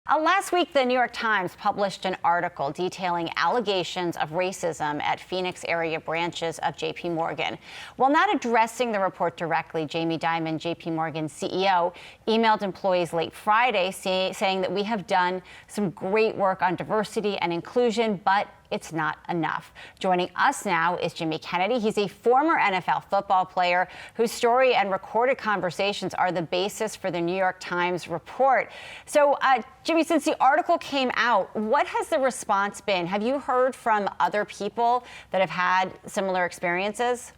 Last week, the New York Times published an article detailing allegations of racism at Phoenix area branches of JPMorgan. While not addressing the report directly, Jamie Dimon, JPMorgan CEO, emailed employees late Friday saying that we have done some great work on diversity and inclusion, but it's not enough. Joining us now is Jimmy Kennedy. He's a former NFL football player whose story and recorded conversations are the basis for the New York Times report. So, Jimmy, since the article came out, what has the response been? Have you heard from other people that have had similar experiences?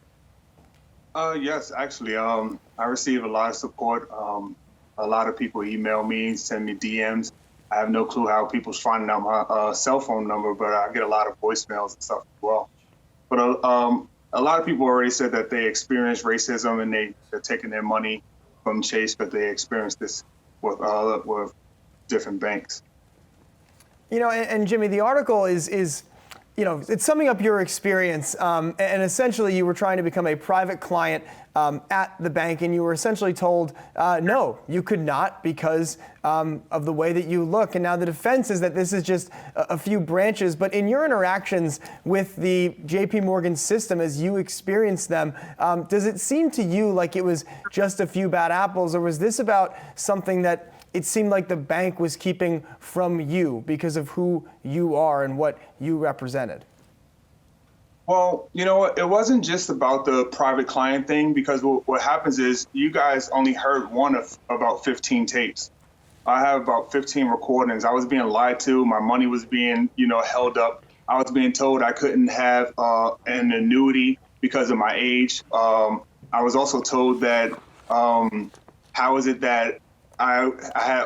Yes, actually. I receive a lot of support. A lot of people email me, send me DMs. I have no clue how people's finding out my cell phone number, but I get a lot of voicemails and stuff as well. But a lot of people already said that they experienced racism and they're taking their money from Chase, but they experienced this with different banks. You know, and Jimmy, the article is it's summing up your experience, and essentially you were trying to become a private client at the bank, and you were essentially told, no, you could not because of the way that you look. And now the defense is that this is just a few branches, but in your interactions with the JPMorgan system as you experienced them, does it seem to you like it was just a few bad apples, or was this about something that it seemed like the bank was keeping from you because of who you are and what you represented? Well, you know what? It wasn't just about the private client thing, because what happens is you guys only heard one of about 15 tapes. I have about 15 recordings. I was being lied to. My money was being, held up. I was being told I couldn't have an annuity because of my age. I was also told that how is it that I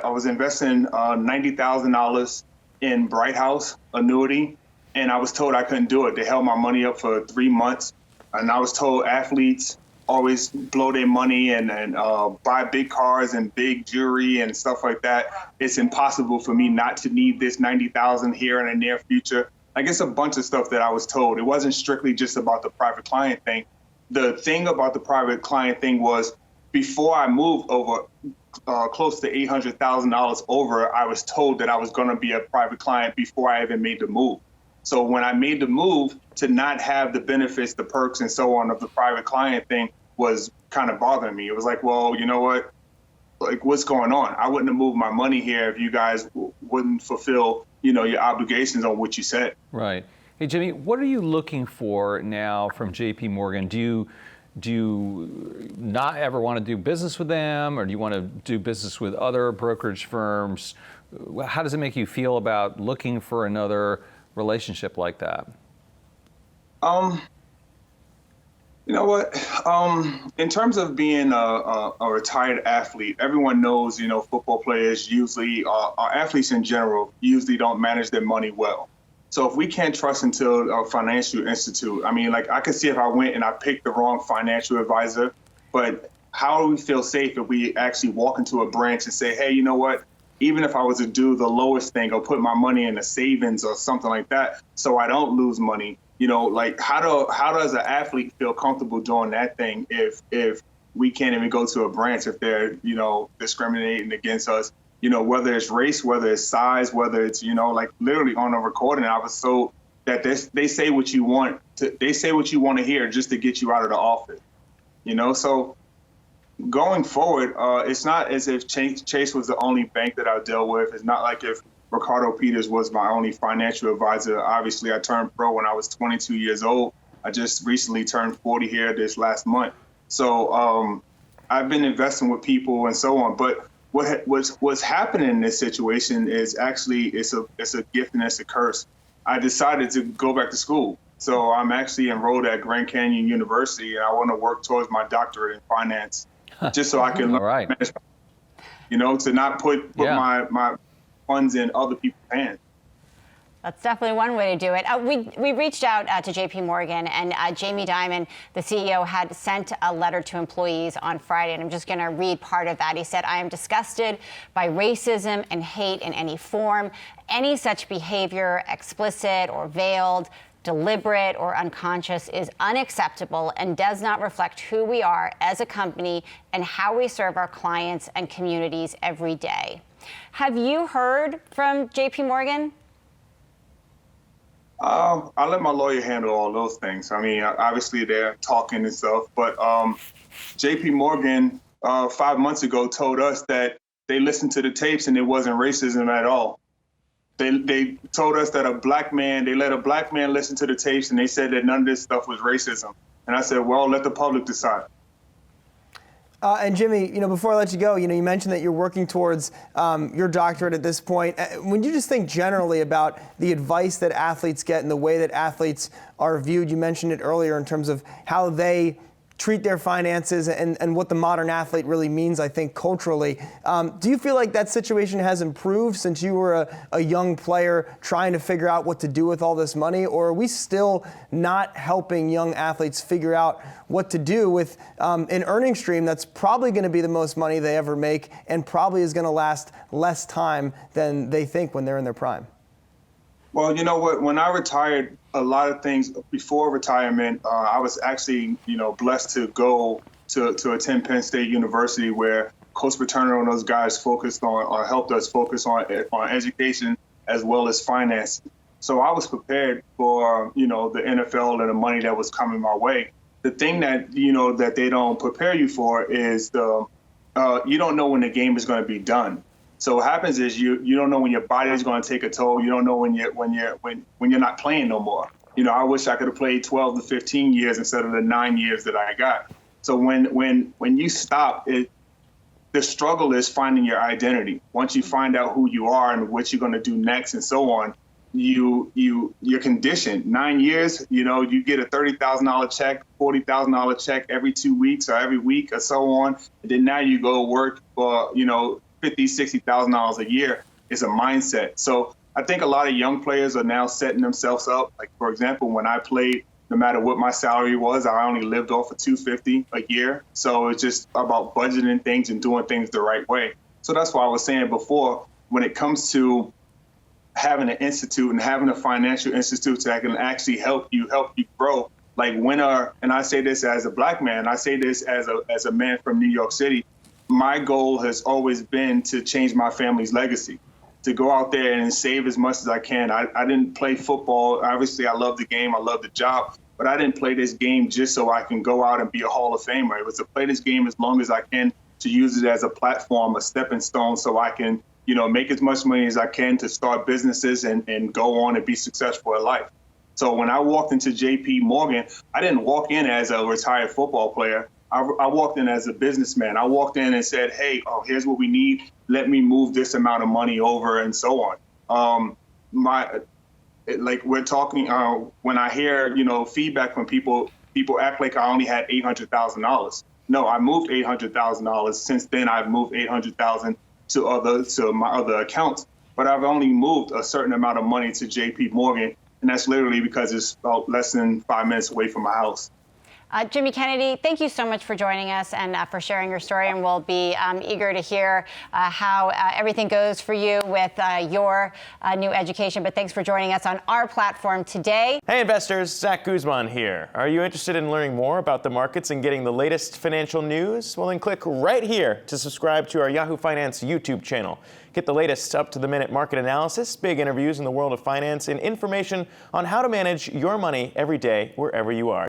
was investing $90,000 in Bright House annuity, and I was told I couldn't do it. They held my money up for 3 months, and I was told athletes always blow their money and buy big cars and big jewelry and stuff like that. It's impossible for me not to need this $90,000 here in the near future. I guess a bunch of stuff that I was told. It wasn't strictly just about the private client thing. The thing about the private client thing was before I moved over close to $800,000 over, I was told that I was going to be a private client before I even made the move. So when I made the move, to not have the benefits, the perks, and so on of the private client thing was kind of bothering me. It was like, well, you know what? Like, what's going on? I wouldn't have moved my money here if you guys wouldn't fulfill, your obligations on what you said. Right. Hey, Jimmy, what are you looking for now from JPMorgan? Do you not ever want to do business with them, or do you want to do business with other brokerage firms? How does it make you feel about looking for another relationship like that? You know what? In terms of being a retired athlete, everyone knows, football players usually, our athletes in general, usually don't manage their money well. So if we can't trust into a financial institute, I could see if I went and I picked the wrong financial advisor, but how do we feel safe if we actually walk into a branch and say, hey, you know what? Even if I was to do the lowest thing or put my money in a savings or something like that, so I don't lose money, how does an athlete feel comfortable doing that thing if we can't even go to a branch, if they're, discriminating against us? Whether it's race, whether it's size, whether it's, literally on a recording, I was told that they say what you want to hear just to get you out of the office, So going forward, it's not as if Chase was the only bank that I dealt with. It's not like if Ricardo Peters was my only financial advisor. Obviously, I turned pro when I was 22 years old. I just recently turned 40 here this last month. So I've been investing with people and so on, but what's happening in this situation is actually it's a gift and it's a curse. I decided to go back to school. So I'm actually enrolled at Grand Canyon University, and I want to work towards my doctorate in finance, just so I can learn management, to not put my funds in other people's hands. That's definitely one way to do it. We reached out to JPMorgan, and Jamie Dimon, the CEO, had sent a letter to employees on Friday, and I'm just going to read part of that. He said, I am disgusted by racism and hate in any form. Any such behavior, explicit or veiled, deliberate or unconscious, is unacceptable and does not reflect who we are as a company and how we serve our clients and communities every day. Have you heard from JPMorgan? I'll let my lawyer handle all those things. I mean, obviously they're talking and stuff, but JPMorgan 5 months ago told us that they listened to the tapes and it wasn't racism at all. They told us that they let a black man listen to the tapes and they said that none of this stuff was racism. And I said, well, let the public decide. And Jimmy, before I let you go, you mentioned that you're working towards your doctorate at this point. When you just think generally about the advice that athletes get and the way that athletes are viewed, you mentioned it earlier in terms of how they treat their finances and what the modern athlete really means, I think, culturally. Do you feel like that situation has improved since you were a young player trying to figure out what to do with all this money? Or are we still not helping young athletes figure out what to do with an earning stream that's probably going to be the most money they ever make and probably is going to last less time than they think when they're in their prime? Well, you know what? When I retired, a lot of things before retirement, I was actually, blessed to go to attend Penn State University, where Coach Paterno and those guys focused on, or helped us focus on education as well as finance. So I was prepared for, the NFL and the money that was coming my way. The thing that, that they don't prepare you for is you don't know when the game is going to be done. So what happens is you don't know when your body is going to take a toll. You don't know when you're not playing no more. I wish I could have played 12 to 15 years instead of the 9 years that I got. So when you stop, the struggle is finding your identity. Once you find out who you are and what you're going to do next and so on, you're conditioned. 9 years, you get a $30,000 check, $40,000 check every 2 weeks or every week or so on. And then now you go work for, $50,000, $60,000 a year is a mindset. So I think a lot of young players are now setting themselves up. Like, for example, when I played, no matter what my salary was, I only lived off of $250 a year. So it's just about budgeting things and doing things the right way. So that's why I was saying before, when it comes to having an institute and having a financial institute that can actually help you grow, like and I say this as a black man, I say this as a man from New York City, my goal has always been to change my family's legacy, to go out there and save as much as I can. I didn't play football. Obviously, I love the game. I love the job. But I didn't play this game just so I can go out and be a Hall of Famer. It was to play this game as long as I can, to use it as a platform, a stepping stone, so I can, make as much money as I can to start businesses and go on and be successful in life. So when I walked into JPMorgan, I didn't walk in as a retired football player. I walked in as a businessman. I walked in and said, hey, here's what we need. Let me move this amount of money over and so on. We're talking, when I hear, feedback from people act like I only had $800,000. No, I moved $800,000. Since then, I've moved $800,000 to my other accounts. But I've only moved a certain amount of money to JPMorgan, and that's literally because it's about less than 5 minutes away from my house. Jimmy Kennedy, thank you so much for joining us and for sharing your story. And we'll be eager to hear how everything goes for you with your new education. But thanks for joining us on our platform today. Hey investors, Zach Guzman here. Are you interested in learning more about the markets and getting the latest financial news? Well, then click right here to subscribe to our Yahoo Finance YouTube channel. Get the latest up-to-the-minute market analysis, big interviews in the world of finance, and information on how to manage your money every day wherever you are.